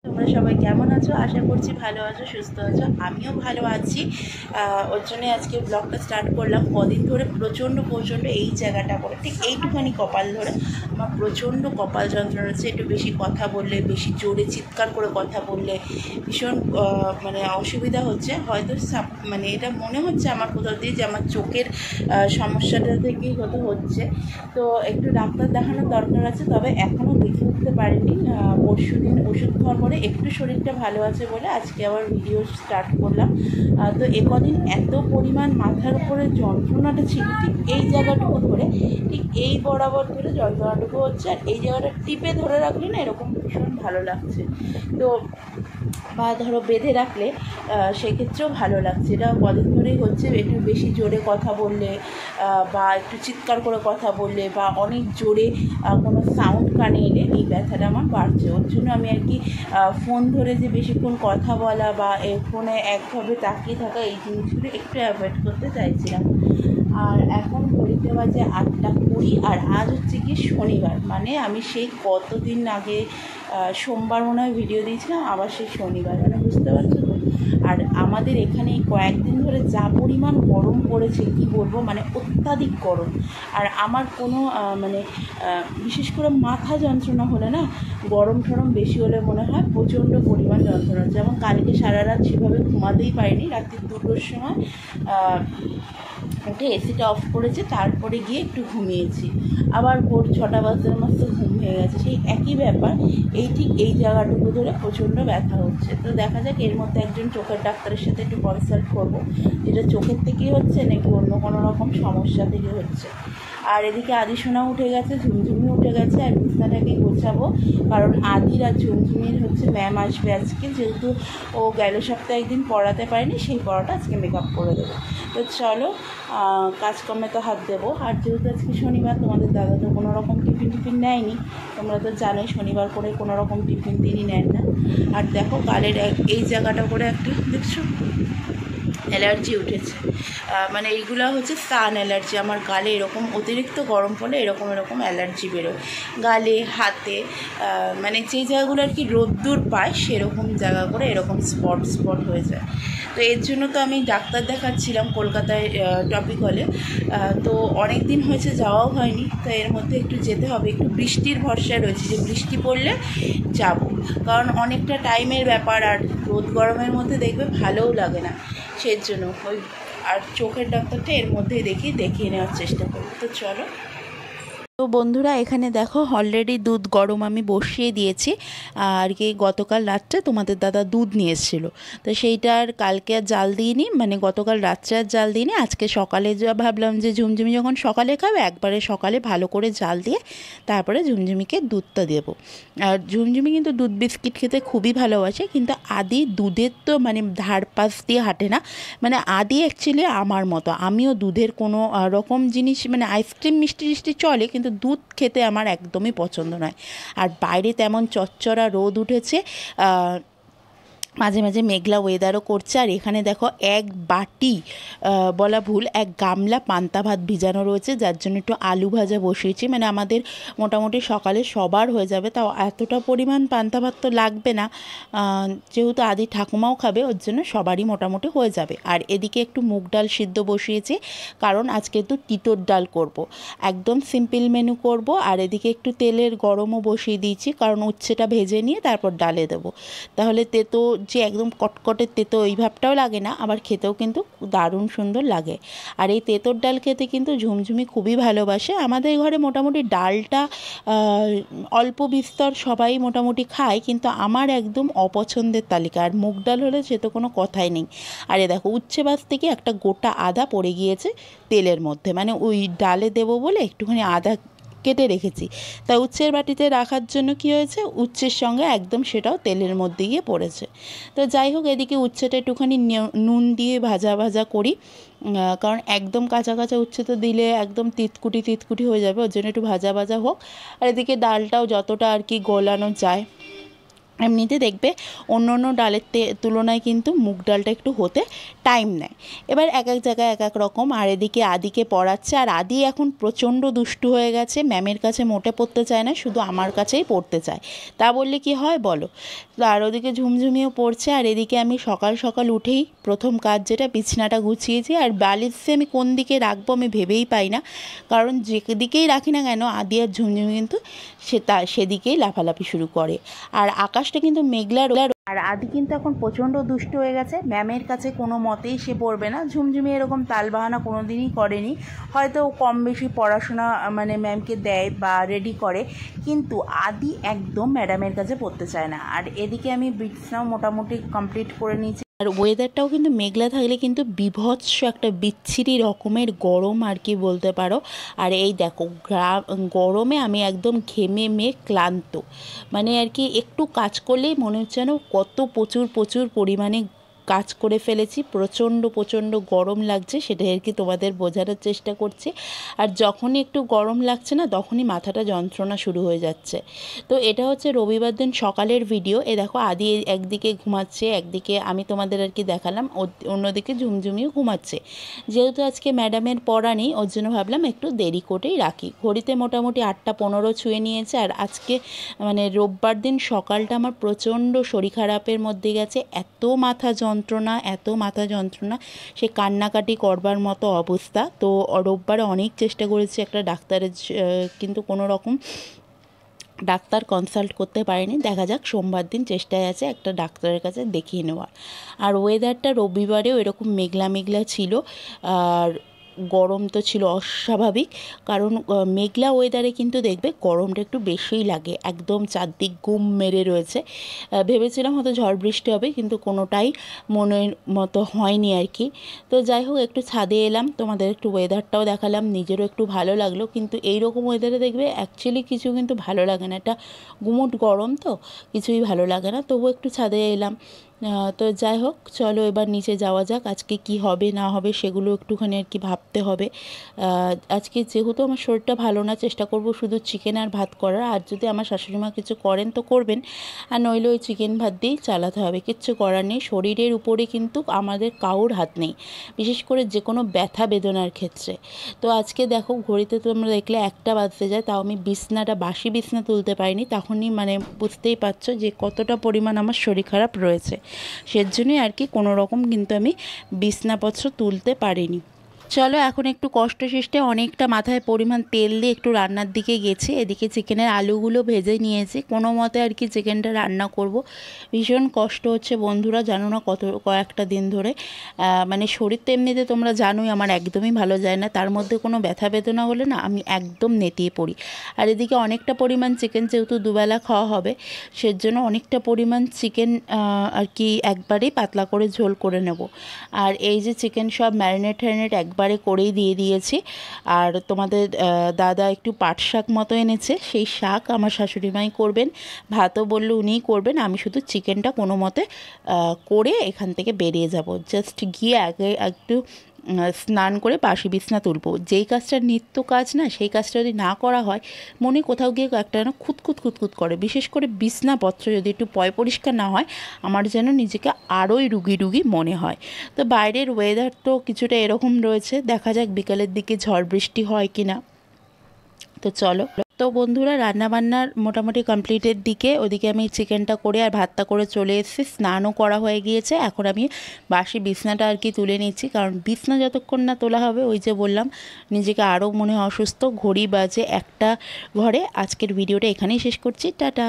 তোমরা সবাই কেমন আছো? আশা করছি ভালো আছো, সুস্থ আছো। আমিও ভালো আছি। ওর জন্য আজকে ব্লগটা স্টার্ট করলাম। কদিন ধরে প্রচণ্ড এই জায়গাটা করে ঠিক এইটুখানি কপাল ধরে আমার প্রচণ্ড কপাল যন্ত্রণা হচ্ছে। একটু বেশি কথা বললে, বেশি জোরে চিৎকার করে কথা বললে ভীষণ মানে অসুবিধা হচ্ছে। হয়তো মানে এটা মনে হচ্ছে আমার কোথাও দিয়ে যে আমার চোখের সমস্যাটা থেকেই হচ্ছে। তো একটু ডাক্তার দেখানোর দরকার আছে, তবে এখনও দেখে উঠতে পারিনি। পরশু দিন ওষুধ খাওয়ার পরে একটু শরীরটা ভালো আছে বলে আজকে আবার ভিডিও স্টার্ট করলাম। তো কদিন এত পরিমাণ মাথার উপরে যন্ত্রণাটা ছিল, ঠিক এই জায়গাটুকু ধরে, ঠিক এই বরাবর ধরে যন্ত্রণাটুকু হচ্ছে। আর এই জায়গাটা টিপে ধরে রাখলে না এরকম ভীষণ ভালো লাগছে। তো বা ধরো বেঁধে রাখলে সেক্ষেত্রেও ভালো লাগছে। এটা কদিন ধরেই হচ্ছে। একটু বেশি জোরে কথা বললে বা একটু চিৎকার করে কথা বললে বা অনেক জোরে কোনো সাউন্ড কানে এলে এই ব্যথাটা আমার বাড়ছে। ওর জন্য আমি আর কি ফোন ধরে যে বেশিক্ষণ কথা বলা বা ফোনে একভাবে তাকিয়ে থাকা এই জিনিসগুলো একটু অ্যাভয়েড করতে চাইছিলাম। আর এখন ঘড়িতে বাজে 8:20, আর আজ হচ্ছে কি শনিবার। মানে আমি সেই কতদিন আগে সোমবার মনে হয় ভিডিও দিয়েছিলাম, আবার সেই শনিবার, মানে বুঝতে পারছো তো। আর আমাদের এখানে এই কয়েকদিন ধরে যা পরিমাণ গরম পড়েছে কি বলবো, মানে অত্যাধিক গরম। আর আমার কোনো মানে বিশেষ করে মাথা যন্ত্রণা হলে না, গরম ঠরম বেশি হলে মনে হয় প্রচণ্ড পরিমাণ যন্ত্রণা। যেমন কালকে সারা রাত সেভাবে ঘুমাতেই পারিনি। রাত্রি 2টোর সময় উঠে এসিটা অফ করেছে, তারপরে গিয়ে একটু ঘুমিয়েছি। আবার ভোর 6টা বাজতে আমার তো ঘুম হয়ে গেছে। সেই একই ব্যাপার, ঠিক এই জায়গাটুকু ধরে প্রচণ্ড ব্যথা হচ্ছে। তো দেখা যাক, এর মধ্যে একজন চোখের ডাক্তারের সাথে একটু কনসাল্ট করবো, যেটা চোখের থেকেই হচ্ছে নাকি অন্য কোনো রকম সমস্যা থেকে হচ্ছে। আর এদিকে আদিসোনা উঠে গেছে, ঝুমঝুমি উঠে গেছে। আর বিছনাটাকে গোছাবো, কারণ আদির আর ঝুমঝুমির হচ্ছে ম্যাম আসবে আজকে। যেহেতু ও গেল সপ্তাহে একদিন পড়াতে পারেনি, সেই পড়াটা আজকে মেকআপ করে দেবো। তো চলো কাজকর্মে তো হাত দেবো। আর যেহেতু আজকে শনিবার, তোমাদের দাদা তো কোনো রকম টিফিন নেয়নি। তোমরা তো জানোই শনিবার করে কোনো রকম টিফিন তিনি নেন না। আর দেখো গালের এই জায়গাটা করে একটা দেখছো অ্যালার্জি উঠেছে। মানে এইগুলো হচ্ছে সান অ্যালার্জি। আমার গালে এরকম অতিরিক্ত গরম পড়লে এরকম অ্যালার্জি বেরোয় গালে, হাতে। মানে যে জায়গাগুলো আর কি রোদ্দুর পায় সেরকম জায়গা করে এরকম স্পট হয়ে যায়। তো এর জন্য তো আমি ডাক্তার দেখাচ্ছিলাম কলকাতায় টপিক হলে। তো অনেক দিন হয়েছে যাওয়াও হয়নি। তো এর মধ্যে একটু যেতে হবে। একটু বৃষ্টির ভরসায় রয়েছে, যে বৃষ্টি পড়লে যাব, কারণ অনেকটা টাইমের ব্যাপার। আর রোদ গরমের মধ্যে দেখবে ভালোও লাগে না, সেই জন্য আর চোখের ডাক্তারটা এর মধ্যেই দেখিয়ে নেওয়ার চেষ্টা করব। তো চলো। তো বন্ধুরা, এখানে দেখো অলরেডি দুধ গরম আমি বসিয়ে দিয়েছি। আর কি গতকাল রাত্রে তোমাদের দাদা দুধ নিয়ে এসেছিলো, তো সেইটা আর কালকে আর জাল দিইনি, মানে গতকাল রাত্রে আর জাল দিইনি। আজকে সকালে যা ভাবলাম যে ঝুমঝুমি যখন সকালে খাবে, একবারে সকালে ভালো করে জাল দিয়ে তারপরে ঝুমঝুমিকে দুধটা দেবো। আর ঝুমঝুমি কিন্তু দুধ বিস্কিট খেতে খুবই ভালোবাসে, কিন্তু আদি দুধের তো মানে ধারপাশ দিয়ে হাঁটে না। মানে আদি অ্যাকচুয়ালি আমার মতো, আমিও দুধের কোনো রকম জিনিস, মানে আইসক্রিম মিষ্টি টিষ্টি চলে, কিন্তু দুধ খেতে আমার একদমই পছন্দ নয়। আর বাইরে তেমন চচ্চড়া রোদ উঠেছে, মাঝে মাঝে মেঘলা ওয়েদারও করছে। আর এখানে দেখো এক বাটি বলা ভুল, এক গামলা পান্তা ভাত ভিজানো রয়েছে, যার জন্য একটু আলু ভাজা বসিয়েছি। মানে আমাদের মোটামুটি সকালে সবার হয়ে যাবে, তাও এতটা পরিমাণ পান্তা ভাত তো লাগবে না, যেহেতু আদি ঠাকুমাও খাবে, ওর জন্য সবারই মোটামুটি হয়ে যাবে। আর এদিকে একটু মুগ ডাল সিদ্ধ বসিয়েছি, কারণ আজকে একটু তিতর ডাল করব, একদম সিম্পল মেনু করব। আর এদিকে একটু তেলের গরমও বসিয়ে দিয়েছি, কারণ উচ্ছেটা ভেজে নিয়ে তারপর ডালে দেবো। তাহলে তেতো যে একদম কটকটে তেতো ওই ভাবটাও লাগে না, আবার খেতেও কিন্তু দারুণ সুন্দর লাগে। আর এই তেঁতোর ডাল খেতে কিন্তু ঝুমঝুমি খুবই ভালোবাসে। আমাদের ঘরে মোটামুটি ডালটা অল্প বিস্তর সবাই মোটামুটি খায়, কিন্তু আমার একদম অপছন্দের তালিকা। আর মুগ ডাল হলে সে তো কোনো কথাই নেই। আর এ দেখো উচ্ছে ভাজ থেকে একটা গোটা আদা পড়ে গিয়েছে তেলের মধ্যে, মানে ওই ডালে দেবো বলে একটুখানি আদা কেটে রেখেছি। তাই উচ্ছের বাটিতে রাখার জন্য কি হয়েছে, উচ্ছের সঙ্গে একদম সেটাও তেলের মধ্যে গিয়ে পড়েছে। তো যাই হোক, এদিকে উচ্ছেটা একটুখানি নুন দিয়ে ভাজা ভাজা করি, কারণ একদম কাঁচা কাঁচা উচ্ছে তো দিলে একদম তিতকুটি হয়ে যাবে, ওর জন্য একটু ভাজা ভাজা হোক। আর এদিকে ডালটাও যতটা আর কি গলানো যায় এমনিতে দেখবে অন্য অন্য ডালের তুলনায় কিন্তু মুগ ডালটা একটু হতে টাইম নেয়। এবার এক এক জায়গায় এক এক রকম। আর এদিকে আদিকে পড়াচ্ছে, আর আদি এখন প্রচণ্ড দুষ্টু হয়ে গেছে, ম্যামের কাছে মোটে পড়তে চায় না, শুধু আমার কাছেই পড়তে চায়। তা বললে কি হয় বলো? আর ওদিকে ঝুমঝুমিও পড়ছে, আর এদিকে আমি সকাল সকাল উঠেই প্রথম কাজ যেটা বিছানাটা গুছিয়েছি। আর বালিশে আমি কোন দিকে রাখবো আমি ভেবেই পাই না, কারণ যেদিকেই রাখি না কেন আদি আর ঝুমঝুমি কিন্তু সেদিকেই লাফালাফি শুরু করে। আর আকাশটা কিন্তু মেঘলা। আর আদি কিন্তু এখন প্রচণ্ড দুষ্ট হয়ে গেছে, ম্যামের কাছে কোনো মতেই সে পড়বে না। ঝুমঝুমি এরকম তালবাহানা কোনো দিনই করেনি, হয়তো কম বেশি পড়াশোনা মানে ম্যামকে দেয় বা রেডি করে, কিন্তু আদি একদম ম্যাডামের কাছে পড়তে চায় না। আর এদিকে আমি বিছনাও মোটামুটি কমপ্লিট করে নিয়েছি। আর ওয়েদারটাও কিন্তু মেঘলা থাকলে কিন্তু বিভৎস একটা বিচ্ছিরি রকমের গরম আর কি বলতে পারো। আর এই দেখো গরমে আমি একদম ঘেমে ক্লান্ত, মানে আর কি একটু কাজ করলেই মনে হচ্ছে যেন কত প্রচুর পরিমাণে কাজ করে ফেলেছি। প্রচণ্ড গরম লাগছে, সেটাই আর কি তোমাদের বোঝানোর চেষ্টা করছি। আর যখনই একটু গরম লাগছে না, তখনই মাথাটা যন্ত্রণা শুরু হয়ে যাচ্ছে। তো এটা হচ্ছে রবিবার দিন সকালের ভিডিও। এ দেখো আদি একদিকে ঘুমাচ্ছে, একদিকে আমি তোমাদের আর কি দেখালাম, অন্যদিকে ঝুমঝুমিও ঘুমাচ্ছে। যেহেতু আজকে ম্যাডামের পড়া নেই, ওর জন্য ভাবলাম একটু দেরি করেই রাখি। ঘড়িতে মোটামুটি 8:15 ছুঁয়ে নিয়েছে। আর আজকে মানে রোববার দিন সকালটা আমার প্রচণ্ড শরীর খারাপের মধ্যে গেছে। এত মাথা যন্ত্রণা, সে কান্নাকাটি করবার মতো অবস্থা। তো রোববারে অনেক চেষ্টা করেছি একটা ডাক্তারের, কিন্তু কোনো রকম ডাক্তার কনসাল্ট করতে পারিনি। দেখা যাক সোমবার দিন চেষ্টায় আছে একটা ডাক্তারের কাছে দেখিয়ে নেওয়ার। আর ওয়েদারটা রবিবারেও এরকম মেঘলা ছিল। আর গরম তো ছিল অস্বাভাবিক, কারণ মেঘলা ওয়েদারে কিন্তু দেখবে গরমটা একটু বেশিই লাগে, একদম চারদিক গুম মেরে রয়েছে। ভেবেছিলাম হয়তো ঝড় বৃষ্টি হবে, কিন্তু কোনোটাই মনের মতো হয়নি আর কি। তো যাই হোক, একটু ছাদে এলাম, তোমাদের একটু ওয়েদারটাও দেখালাম, নিজেরও একটু ভালো লাগলো। কিন্তু এইরকম ওয়েদারে দেখবে অ্যাকচুয়ালি কিছু কিন্তু ভালো লাগে না, এটা গুমোট গরম তো কিছুই ভালো লাগে না। তবু একটু ছাদে এলাম। তো যাই হোক, চলো এবার নিচে যাওয়া যাক। আজকে কি হবে না হবে সেগুলো একটুখানি আর কি ভাবতে হবে। আজকে যেহেতু আমার শরীরটা ভালো না, চেষ্টা করব শুধু চিকেন আর ভাত করার। আর যদি আমার শাশুড়িমা কিছু করেন তো করবেন, আর নইলে ওই চিকেন ভাত দিয়েই চালাতে হবে, কিচ্ছু করার নেই। শরীরের উপরে কিন্তু আমাদের কারোর হাত নেই, বিশেষ করে যে কোনো ব্যথা বেদনার ক্ষেত্রে। তো আজকে দেখো ঘড়িতে তোমরা দেখলে 1টা বাজতে যায়, তাও আমি বাসি বিছনা তুলতে পারিনি। তখনই মানে বুঝতেই পারছো যে কতটা পরিমাণ আমার শরীর খারাপ রয়েছে। সেজন্যই আর কি কোনো রকম কিন্তু আমি বিছনাপত্র তুলতে পারিনি। চলো এখন একটু কষ্ট শেষে অনেকটা মাথায় পরিমাণ তেল দিয়ে একটু রান্নার দিকে গেছি। এদিকে চিকেনের আলুগুলো ভেজে নিয়েছি, কোনো মতে আর কি চিকেনটা রান্না করব। ভীষণ কষ্ট হচ্ছে বন্ধুরা, জানো না কয়েকটা দিন ধরে, মানে শরীর তো এমনিতে তোমরা জানোই আমার একদমই ভালো যায় না, তার মধ্যে কোনো ব্যথা বেদনা হলে না আমি একদম নেতিয়ে পড়ি। আর এদিকে অনেকটা পরিমাণ চিকেন, যেহেতু দুবেলা খাওয়া হবে, সেজন্য অনেকটা পরিমাণ চিকেন আর কি একবারেই পাতলা করে ঝোল করে নেব। আর এই যে চিকেন সব ম্যারিনেট একবারে করেই দিয়ে দিয়েছি। আর তোমাদের দাদা একটু পাট শাক মতো এনেছে, সেই শাক আমার শাশুড়িমাই করবেন, ভাতও বললে উনিই করবেন। আমি শুধু চিকেনটা কোনো মতে করে এখান থেকে বেরিয়ে যাব। জাস্ট গিয়ে আগে একটু স্নান করে বাসি বিছনা তুলবো। যেই কাজটা নিত্য কাজ না, সেই কাজটা যদি না করা হয়, মনে কোথাও গিয়ে একটা যেন খুঁতখুত করে। বিশেষ করে বিছনাপত্র যদি একটু পরিষ্কার না হয়, আমার যেন নিজেকে আরোই রুগী মনে হয়। তো বাইরের ওয়েদার তো কিছুটা এরকম রয়েছে, দেখা যাক বিকালের দিকে ঝড় বৃষ্টি হয় কি না। তো চলো। তো বন্ধুরা, রান্নাবান্নার মোটামুটি কমপ্লিটের দিকে, ওদিকে আমি চিকেনটা করে আর ভাতটা করে চলে এসেছি, স্নানও করা হয়ে গিয়েছে। এখন আমি বাসি বিছনাটা আর কি তুলে নিচ্ছি, কারণ বিছনা যতক্ষণ না তোলা হবে, ওই যে বললাম নিজেকে আরও মনে অসুস্থ। ঘড়ি বাজে 1টা ঘরে। আজকের ভিডিওটা এখানেই শেষ করছি, টাটা।